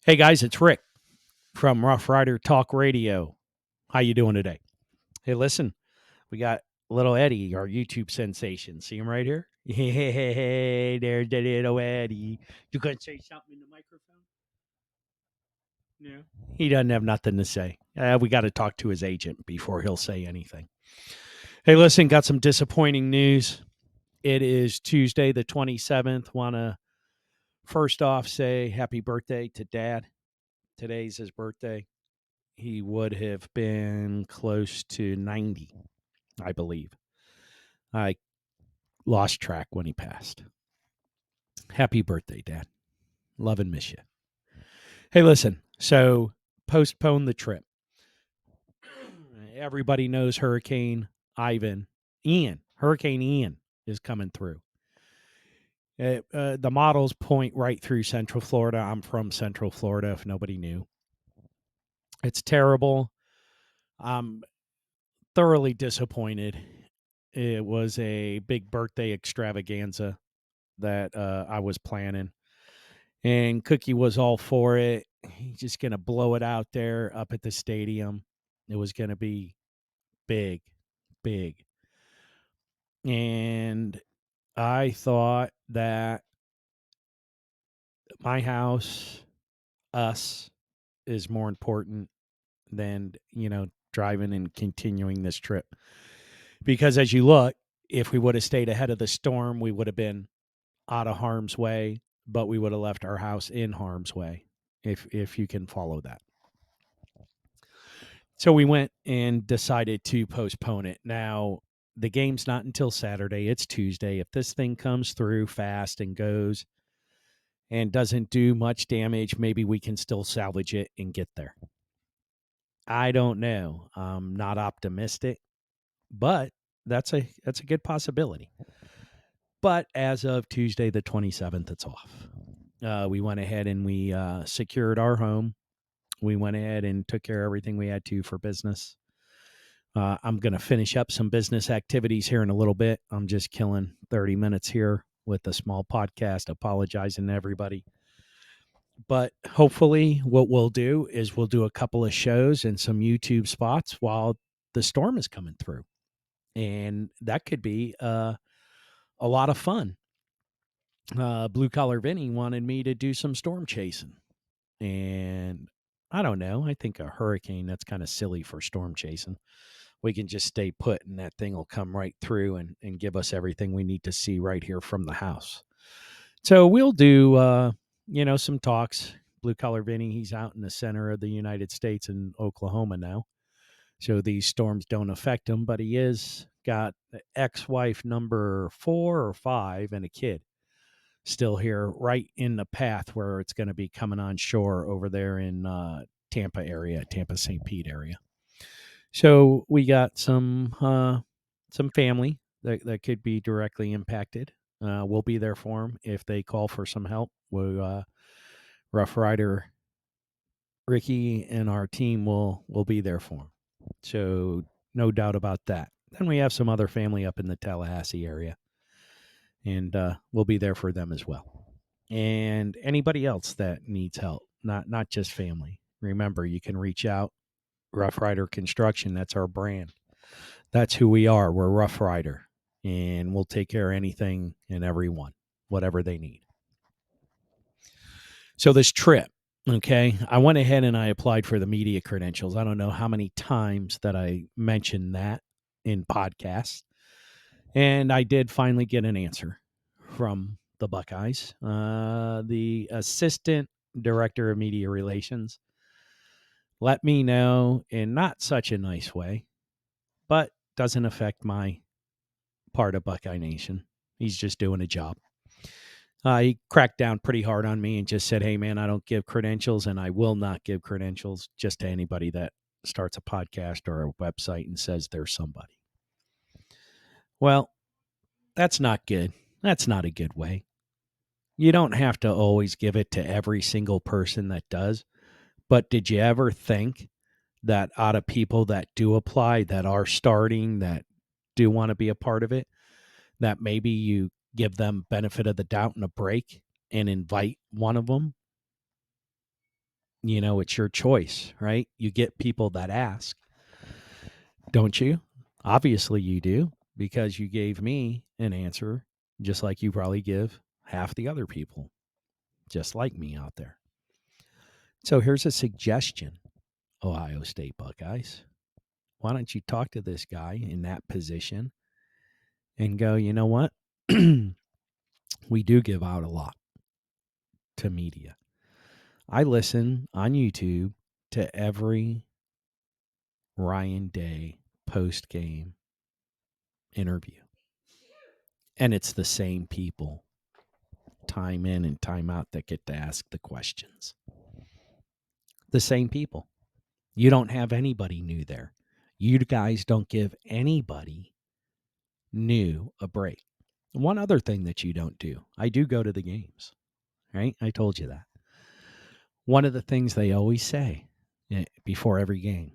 Hey guys, it's Rick from Rough Rider Talk Radio. How you doing today? Hey, listen, we got little Eddie, our YouTube sensation. See him right here? Hey, there's the little Eddie. You gonna say something in the microphone? No. He doesn't have nothing to say. We got to talk to his agent before he'll say anything. Hey, listen, got some disappointing news. It is Tuesday, the 27th. Want to first off say happy birthday to Dad. Today's his birthday. He would have been close to 90, I believe. I lost track when he passed. Happy birthday, Dad. Love and miss you. Hey, listen. So, postpone the trip. Everybody knows Hurricane Ian is coming through. The models point right through Central Florida. I'm from Central Florida, if nobody knew. It's terrible. I'm thoroughly disappointed. It was a big birthday extravaganza that I was planning, and Cookie was all for it. He's just gonna blow it out there up at the stadium. It was gonna be big, big, and I thought that my house, us, is more important than driving and continuing this trip. Because as you look, if we would have stayed ahead of the storm, we would have been out of harm's way, but we would have left our house in harm's way, if you can follow that. So we went and decided to postpone it. Now, the game's not until Saturday. It's Tuesday. If this thing comes through fast and goes and doesn't do much damage, maybe we can still salvage it and get there. I don't know. I'm not optimistic, but that's a good possibility. But as of Tuesday the 27th, it's off. We went ahead and we secured our home. We went ahead and took care of everything we had to for business. I'm going to finish up some business activities here in a little bit. I'm just killing 30 minutes here with a small podcast, apologizing to everybody. But hopefully, what we'll do is we'll do a couple of shows and some YouTube spots while the storm is coming through. And that could be a lot of fun. Blue Collar Vinny wanted me to do some storm chasing. And I don't know. I think a hurricane, that's kind of silly for storm chasing. We can just stay put and that thing will come right through and give us everything we need to see right here from the house. So we'll do, some talks. Blue Collar Vinny, he's out in the center of the United States in Oklahoma now. So these storms don't affect him, but he is got ex-wife number 4 or 5 and a kid still here right in the path where it's going to be coming on shore over there in Tampa St. Pete area. So we got some family that could be directly impacted. We'll be there for them if they call for some help. Rough Rider Ricky and our team will be there for them. So no doubt about that. Then we have some other family up in the Tallahassee area, and we'll be there for them as well. And anybody else that needs help, not just family. Remember, you can reach out. Rough Rider Construction, that's our brand. That's who we are. We're Rough Rider, and we'll take care of anything and everyone, whatever they need. So this trip, okay, I went ahead and I applied for the media credentials. I don't know how many times that I mentioned that in podcasts, and I did finally get an answer from the Buckeyes. The assistant director of media relations let me know in not such a nice way, but doesn't affect my part of Buckeye Nation. He's just doing a job. He cracked down pretty hard on me and just said, "Hey, man, I don't give credentials, and I will not give credentials just to anybody that starts a podcast or a website and says they're somebody." Well, that's not good. That's not a good way. You don't have to always give it to every single person that does. But did you ever think that out of people that do apply, that are starting, that do want to be a part of it, that maybe you give them benefit of the doubt and a break and invite one of them It's your choice, right? You get people that ask, don't you? Obviously, you do, because you gave me an answer just like you probably give half the other people just like me out there. So here's a suggestion, Ohio State Buckeyes. Why don't you talk to this guy in that position and go, you know what? We do give out a lot to media. I listen on YouTube to every Ryan Day post game interview, and it's the same people time in and time out that get to ask the questions. The same people. You don't have anybody new there. You guys don't give anybody new a break. One other thing that you don't do, I do go to the games, right? I told you that. One of the things they always say before every game,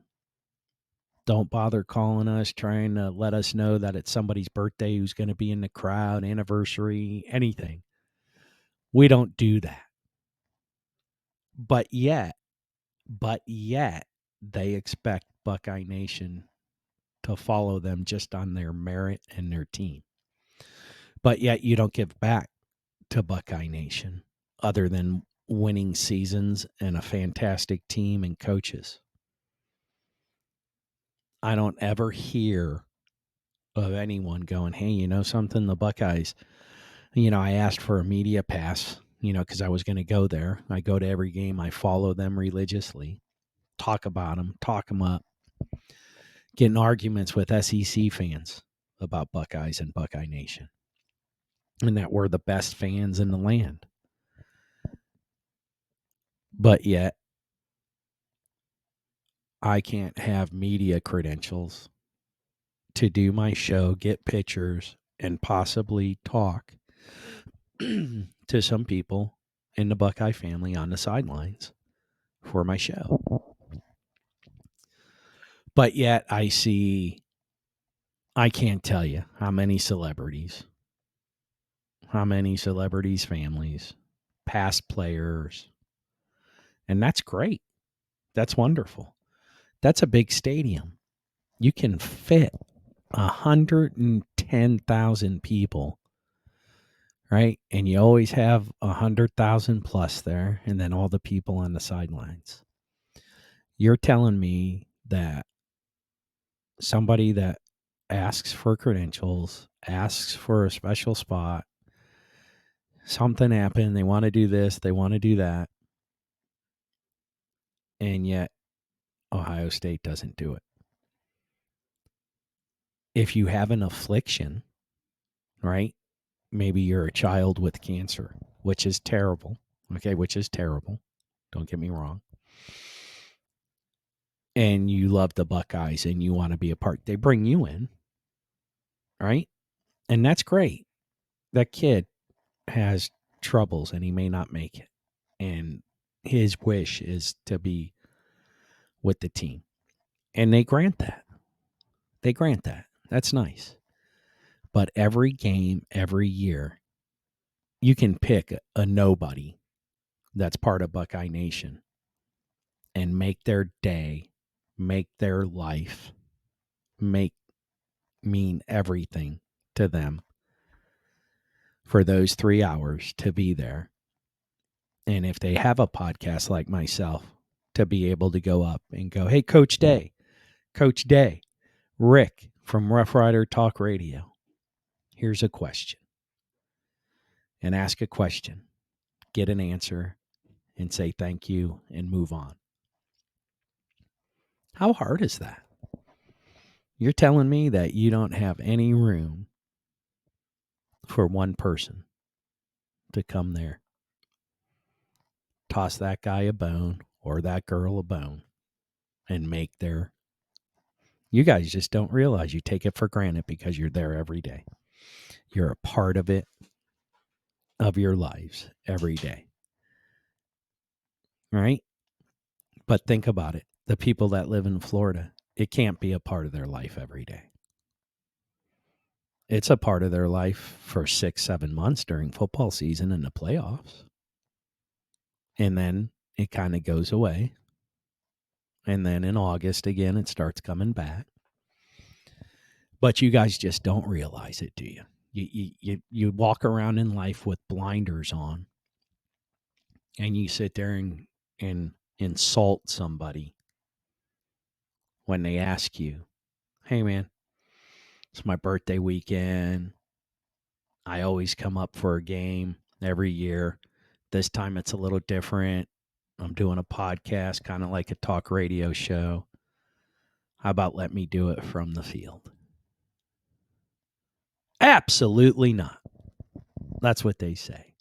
don't bother calling us, trying to let us know that it's somebody's birthday who's going to be in the crowd, anniversary, anything. We don't do that. But yet, they expect Buckeye Nation to follow them just on their merit and their team. But yet you don't give back to Buckeye Nation other than winning seasons and a fantastic team and coaches. I don't ever hear of anyone going, hey, something, the Buckeyes, I asked for a media pass, because I was going to go there. I go to every game. I follow them religiously, talk about them, talk them up, get in arguments with SEC fans about Buckeyes and Buckeye Nation, and that we're the best fans in the land. But yet, I can't have media credentials to do my show, get pictures, and possibly talk to some people in the Buckeye family on the sidelines for my show. But yet I can't tell you how many celebrities, families, past players, and that's great. That's wonderful. That's a big stadium. You can fit 110,000 people, right? And you always have 100,000 plus there, and then all the people on the sidelines. You're telling me that somebody that asks for credentials, asks for a special spot, something happened, they want to do this, they want to do that, and yet Ohio State doesn't do it. If you have an affliction, right? Maybe you're a child with cancer, which is terrible. Okay, which is terrible. Don't get me wrong. And you love the Buckeyes and you want to be a part. They bring you in, right? And that's great. That kid has troubles and he may not make it. And his wish is to be with the team. And they grant that. That's nice. But every game, every year, you can pick a nobody that's part of Buckeye Nation and make their day, make their life, mean everything to them for those 3 hours to be there. And if they have a podcast like myself, to be able to go up and go, hey, Coach Day, Rick from Rough Rider Talk Radio, here's a question. And ask a question, get an answer, and say thank you and move on. How hard is that? You're telling me that you don't have any room for one person to come there, toss that guy a bone or that girl a bone, and make their. You guys just don't realize you take it for granted because you're there every day. You're a part of it, of your lives every day. Right? But think about it. The people that live in Florida, it can't be a part of their life every day. It's a part of their life for 6-7 months during football season and the playoffs. And then it kind of goes away. And then in August again, it starts coming back. But you guys just don't realize it, do you? You walk around in life with blinders on, and you sit there and insult somebody when they ask you, "Hey man, it's my birthday weekend. I always come up for a game every year. This time it's a little different. I'm doing a podcast, kind of like a talk radio show. How about let me do it from the field?" Absolutely not. That's what they say.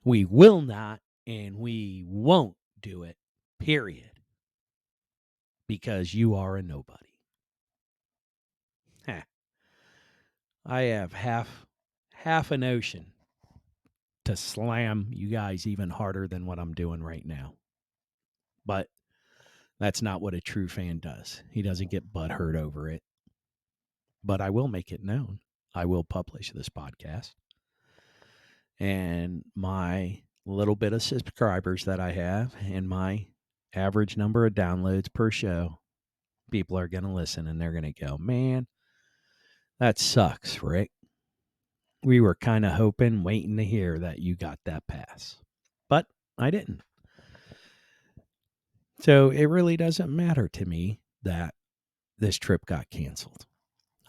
We will not and we won't do it, period, because you are a nobody. Heh. I have half an ocean to slam you guys even harder than what I'm doing right now. But that's not what a true fan does. He doesn't get butthurt over it. But I will make it known. I will publish this podcast. And my little bit of subscribers that I have and my average number of downloads per show, people are going to listen and they're going to go, "Man, that sucks, Rick. We were kind of hoping, waiting to hear that you got that pass." But I didn't. So it really doesn't matter to me that this trip got canceled.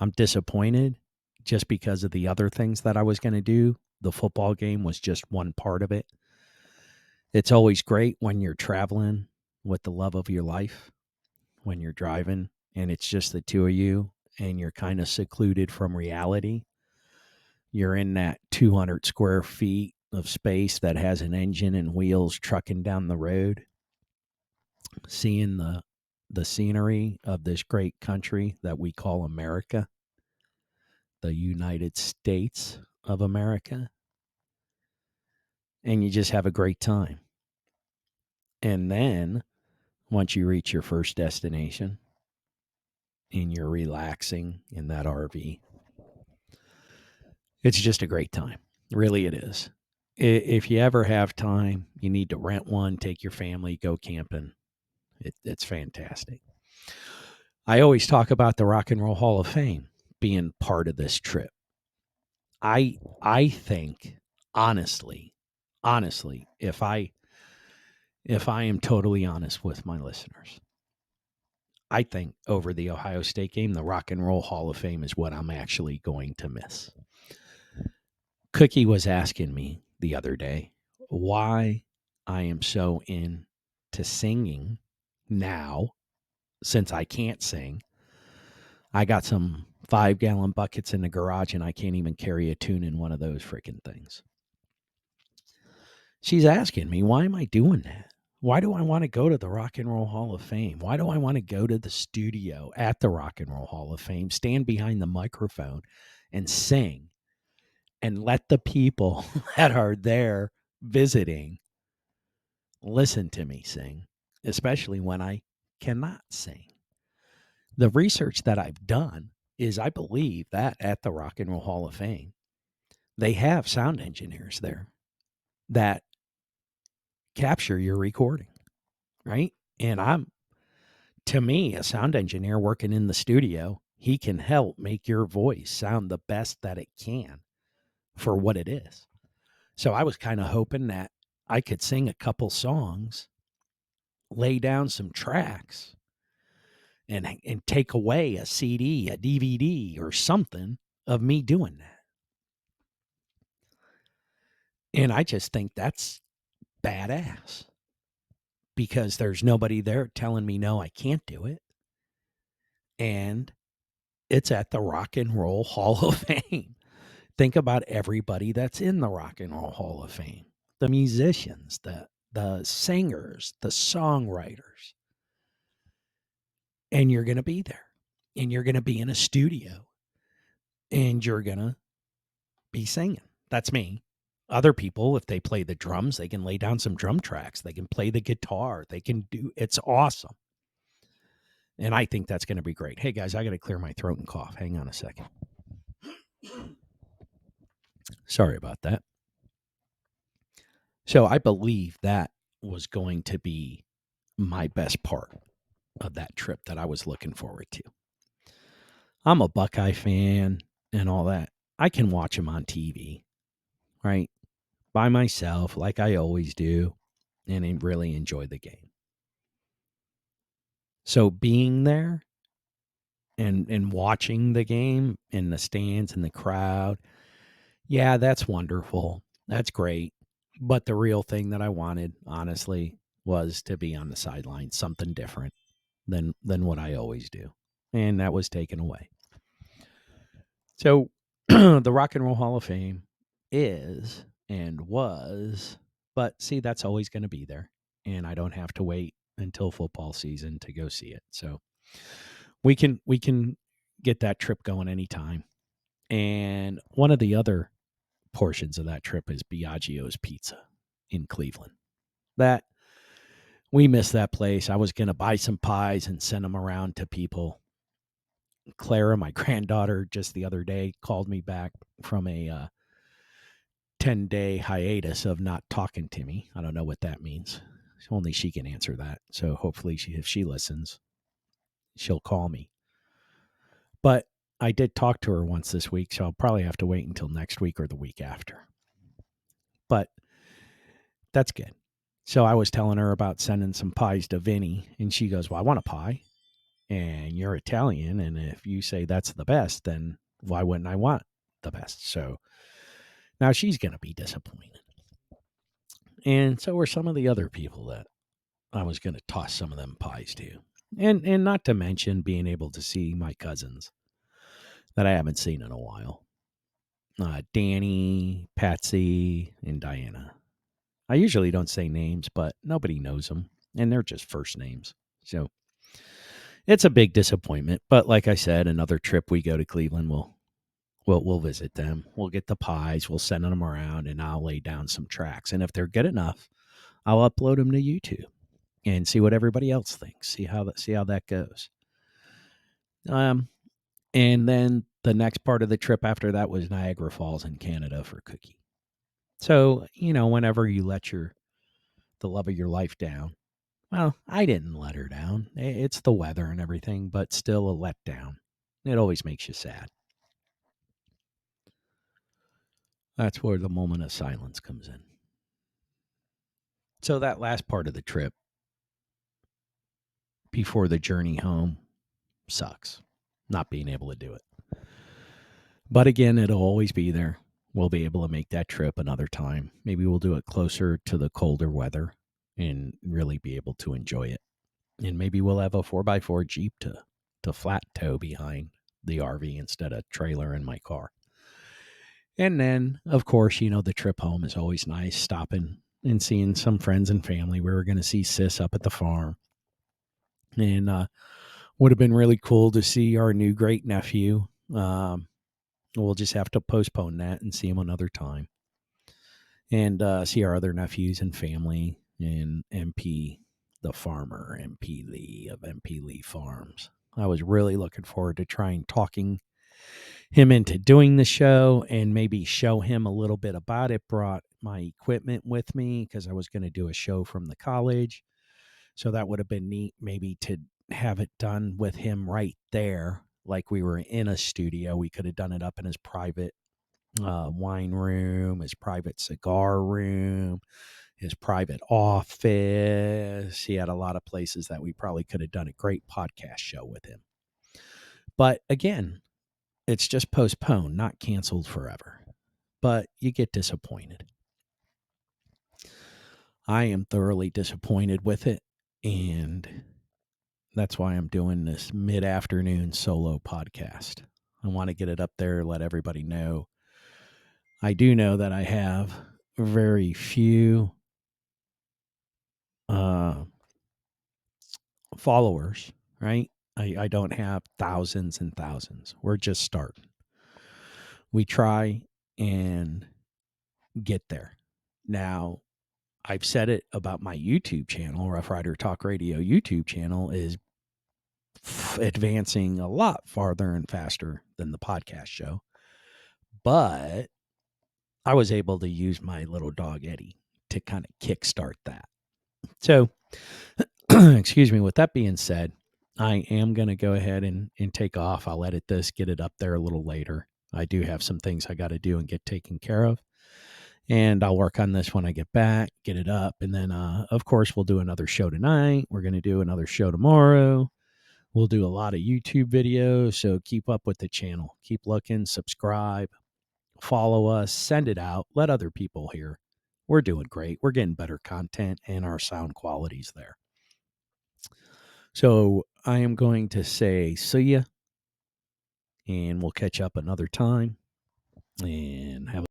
I'm disappointed just because of the other things that I was going to do. The football game was just one part of it. It's always great when you're traveling with the love of your life, when you're driving and it's just the two of you and you're kind of secluded from reality. You're in that 200 square feet of space that has an engine and wheels trucking down the road, seeing the scenery of this great country that we call America, the United States of America, and you just have a great time. And then once you reach your first destination and you're relaxing in that RV, it's just a great time. Really, it is. If you ever have time, you need to rent one, take your family, go camping. It's fantastic. I always talk about the Rock and Roll Hall of Fame being part of this trip. I think honestly, if I am totally honest with my listeners, I think over the Ohio State game, the Rock and Roll Hall of Fame is what I'm actually going to miss. Cookie was asking me the other day why I am so into singing now since I can't sing. I got some 5-gallon buckets in the garage and I can't even carry a tune in one of those freaking things. She's asking me, why am I doing that? Why do I want to go to the Rock and Roll Hall of Fame? Why do I want to go to the studio at the Rock and Roll Hall of Fame, stand behind the microphone and sing and let the people that are there visiting listen to me sing, especially when I cannot sing? The research that I've done is I believe that at the Rock and Roll Hall of Fame, they have sound engineers there that capture your recording, right? And to me, a sound engineer working in the studio, he can help make your voice sound the best that it can for what it is. So I was kind of hoping that I could sing a couple songs, lay down some tracks, and take away a CD, a DVD, or something of me doing that. And I just think that's badass because there's nobody there telling me, no, I can't do it. And it's at the Rock and Roll Hall of Fame. Think about everybody that's in the Rock and Roll Hall of Fame. The musicians, the singers, the songwriters. And you're going to be there. And you're going to be in a studio. And you're going to be singing. That's me. Other people, if they play the drums, they can lay down some drum tracks. They can play the guitar. They can it's awesome. And I think that's going to be great. Hey, guys, I got to clear my throat and cough. Hang on a second. Sorry about that. So I believe that was going to be my best part of that trip that I was looking forward to. I'm a Buckeye fan and all that. I can watch them on TV, right? By myself, like I always do, and really enjoy the game. So being there and watching the game in the stands and the crowd, yeah, that's wonderful. That's great. But the real thing that I wanted, honestly, was to be on the sideline, something different than what I always do. And that was taken away. So the Rock and Roll Hall of Fame is and was, but see, that's always going to be there. And I don't have to wait until football season to go see it. So we can get that trip going anytime. And one of the other portions of that trip is Biagio's Pizza in Cleveland. That we missed that place. I was going to buy some pies and send them around to people. Clara, my granddaughter, just the other day called me back from a 10-day hiatus of not talking to me. I don't know what that means. Only she can answer that. So hopefully, if she listens, she'll call me. But I did talk to her once this week, so I'll probably have to wait until next week or the week after. But that's good. So I was telling her about sending some pies to Vinny, and she goes, "Well, I want a pie, and you're Italian, and if you say that's the best, then why wouldn't I want the best?" So now she's going to be disappointed. And so were some of the other people that I was going to toss some of them pies to. And not to mention being able to see my cousins that I haven't seen in a while. Danny, Patsy, and Diana. I usually don't say names, but nobody knows them, and they're just first names. So it's a big disappointment. But like I said, another trip we go to Cleveland, we'll visit them. We'll get the pies. We'll send them around, and I'll lay down some tracks. And if they're good enough, I'll upload them to YouTube and see what everybody else thinks. See how that goes. And then the next part of the trip after that was Niagara Falls in Canada for Cookie. So whenever you let the love of your life down, well, I didn't let her down. It's the weather and everything, but still a letdown. It always makes you sad. That's where the moment of silence comes in. So that last part of the trip before the journey home sucks, not being able to do it. But again, it'll always be there. We'll be able to make that trip another time. Maybe we'll do it closer to the colder weather and really be able to enjoy it. And maybe we'll have a 4x4 Jeep to flat tow behind the RV instead of trailer in my car. And then, of course, the trip home is always nice, stopping and seeing some friends and family. We were going to see Sis up at the farm. And would have been really cool to see our new great nephew. We'll just have to postpone that and see him another time. And see our other nephews and family and MP, the farmer, MP Lee of MP Lee Farms. I was really looking forward to trying talking him into doing the show and maybe show him a little bit about it. Brought my equipment with me because I was going to do a show from the college. So that would have been neat maybe to have it done with him right there. Like we were in a studio. We could have done it up in his private wine room, his private cigar room, his private office. He had a lot of places that we probably could have done a great podcast show with him. But again, it's just postponed, not canceled forever. But you get disappointed. I am thoroughly disappointed with it. And that's why I'm doing this mid-afternoon solo podcast. I want to get it up there, let everybody know. I do know that I have very few followers, right? I don't have thousands and thousands. We're just starting. We try and get there. Now, I've said it about my YouTube channel, Rough Rider Talk Radio YouTube channel is advancing a lot farther and faster than the podcast show. But I was able to use my little dog Eddie to kind of kickstart that. So, excuse me, with that being said, I am going to go ahead and take off. I'll edit this, get it up there a little later. I do have some things I got to do and get taken care of. And I'll work on this when I get back, get it up. And then, of course, we'll do another show tonight. We're going to do another show tomorrow. We'll do a lot of YouTube videos. So keep up with the channel. Keep looking, subscribe, follow us, send it out, let other people hear. We're doing great. We're getting better content and our sound quality's there. So I am going to say see ya, and we'll catch up another time and have